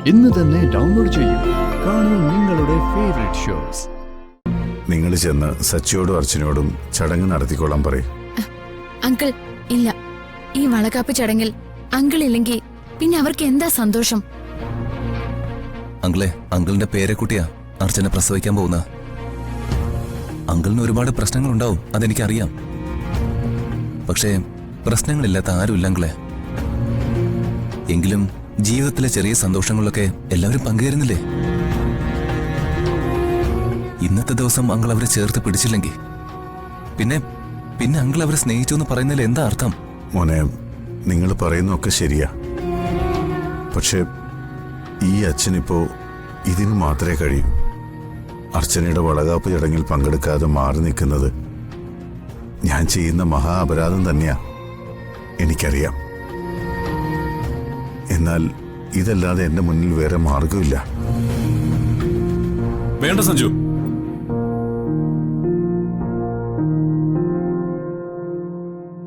ഇന്ന് തന്നെ ഡൗൺലോഡ് ചെയ്യൂ. കാണൂ നിങ്ങളുടെ ഫേവറേറ്റ് ഷോസ്. നിങ്ങൾ ചെന്ന് സച്ചിയോടും അർച്ചനയോടും ചടങ്ങ് നടത്തിക്കൊള്ളാൻ പറയും. അങ്കിൾ ഇല്ല, ഈ വളകാപ്പ് ചടങ്ങിൽ അങ്കിൾ ഇല്ലെങ്കിൽ പിന്നെ അവർക്ക് എന്താ സന്തോഷം? അങ്കിളെ, അങ്കിളിന്റെ പേരെക്കുട്ടിയാ അർച്ചന പ്രസവിക്കാൻ പോകുന്ന. അങ്കിളിന് ഒരുപാട് പ്രശ്നങ്ങളുണ്ടാവും, അതെനിക്കറിയാം. പക്ഷേ പ്രശ്നങ്ങളില്ലാത്ത ആരുമില്ല അങ്കിളെ. എങ്കിലും ജീവിതത്തിലെ ചെറിയ സന്തോഷങ്ങളിലൊക്കെ എല്ലാവരും പങ്കുചേരുന്നില്ലേ? ഇന്നത്തെ ദിവസം അങ്കിൾ അവരെ ചേർത്ത് പിടിച്ചില്ലെങ്കിൽ പിന്നെ പിന്നെ അങ്കിൾ അവരെ സ്നേഹിച്ചു എന്ന് പറയുന്നതിൽ എന്താ അർത്ഥം? മോനെ, നിങ്ങൾ പറയുന്നതൊക്കെ ശരിയാ. പക്ഷെ ഈ അച്ഛനിപ്പോ ഇതിന് മാത്രമേ കഴിയൂ. അർച്ചനയുടെ വളകാപ്പ് ചടങ്ങിൽ പങ്കെടുക്കാതെ മാറി നിൽക്കുന്നത് ഞാൻ ചെയ്യുന്ന മഹാ അപരാധം തന്നെയാ, എനിക്കറിയാം. എന്നാൽ ഇതല്ലാതെ എന്റെ മുന്നിൽ വേറെ മാർഗമില്ല. വേണ്ട സഞ്ജു,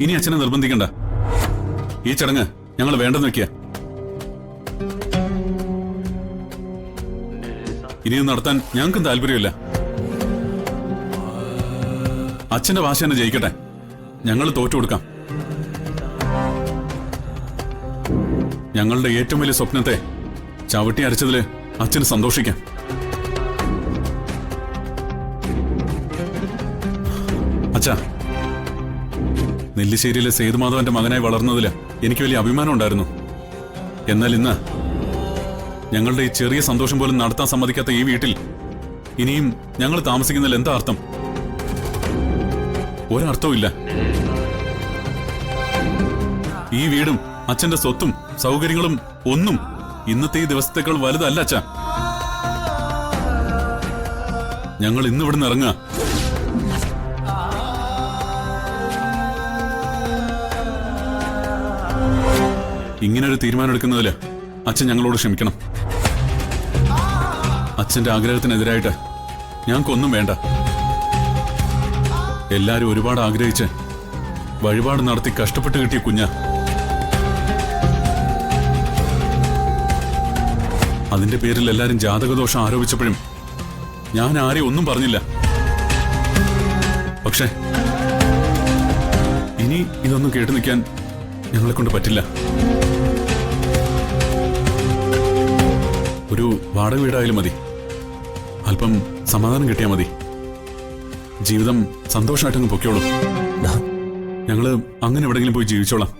ഇനി അച്ഛനെ നിർബന്ധിക്കണ്ട. ഈ ചടങ്ങ് ഞങ്ങൾ വേണ്ടെന്ന് വെക്കുക. ഇനിയും നടത്താൻ ഞങ്ങൾക്കും താല്പര്യമില്ല. അച്ഛന്റെ വാശി തന്നെ ജയിക്കട്ടെ, ഞങ്ങൾ തോറ്റു കൊടുക്കാം. ഞങ്ങളുടെ ഏറ്റവും വലിയ സ്വപ്നത്തെ ചവിട്ടി അരച്ചതില് അച്ഛന് സന്തോഷിക്കാം. അച്ഛാ, നെല്ലിശ്ശേരിയിലെ സേതുമാധവന്റെ മകനായി വളർന്നതില് എനിക്ക് വലിയ അഭിമാനം ഉണ്ടായിരുന്നു. എന്നാൽ ഇന്ന് ഞങ്ങളുടെ ഈ ചെറിയ സന്തോഷം പോലും നടത്താൻ സമ്മതിക്കാത്ത ഈ വീട്ടിൽ ഇനിയും ഞങ്ങൾ താമസിക്കുന്നതിൽ എന്താ അർത്ഥം? ഒരർത്ഥവും ഇല്ല. ഈ വീടും അച്ഛന്റെ സ്വത്തും സൗകര്യങ്ങളും ഒന്നും ഇന്നത്തെ ഈ ദിവസത്തേക്കാൾ വലുതല്ല അച്ഛാ. ഞങ്ങൾ ഇന്ന് ഇവിടുന്ന് ഇറങ്ങുക. ഇങ്ങനൊരു തീരുമാനം എടുക്കുന്നതില് അച്ഛൻ ഞങ്ങളോട് ക്ഷമിക്കണം. അച്ഛന്റെ ആഗ്രഹത്തിനെതിരായിട്ട് ഞങ്ങൾക്കൊന്നും വേണ്ട. എല്ലാരും ഒരുപാട് ആഗ്രഹിച്ച് വഴിപാട് നടത്തി കഷ്ടപ്പെട്ട് കിട്ടിയ കുഞ്ഞ. അതിന്റെ പേരിൽ എല്ലാരും ജാതകദോഷം ആരോപിച്ചപ്പോഴും ഞാൻ ആരെയും ഒന്നും പറഞ്ഞില്ല. പക്ഷെ ഇനി ഇതൊന്നും കേട്ടു നിൽക്കാൻ ഞങ്ങളെ കൊണ്ട് പറ്റില്ല. ഒരു വാടക വീടായാലും മതി, അല്പം സമാധാനം കിട്ടിയാൽ മതി. ജീവിതം സന്തോഷമായിട്ടങ്ങ് പൊക്കോളൂ. ഞങ്ങള് അങ്ങനെ എവിടെയെങ്കിലും പോയി ജീവിച്ചോളാം.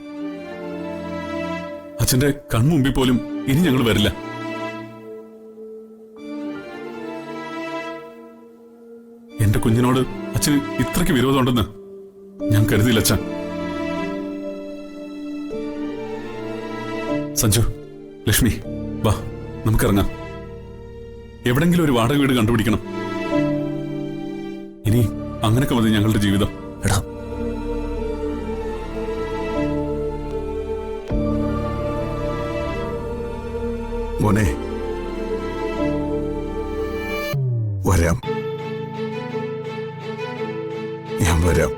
അച്ഛന്റെ കൺമുമ്പിൽ പോലും ഇനി ഞങ്ങൾ വരില്ല. എന്റെ കുഞ്ഞിനോട് അച്ഛന് ഇത്രയ്ക്ക് വിരോധമുണ്ടെന്ന് ഞാൻ കരുതിയില്ല അച്ഛൻ. സഞ്ജു, ലക്ഷ്മി, വാ നമുക്കിറങ്ങാം. എവിടെങ്കിലും ഒരു വാടക വീട് കണ്ടുപിടിക്കണം. ഇനി അങ്ങനെയൊക്കെ മതി ഞങ്ങളുടെ ജീവിതം. എടാ, മോനെ, വരാം, ഞാൻ വരാം.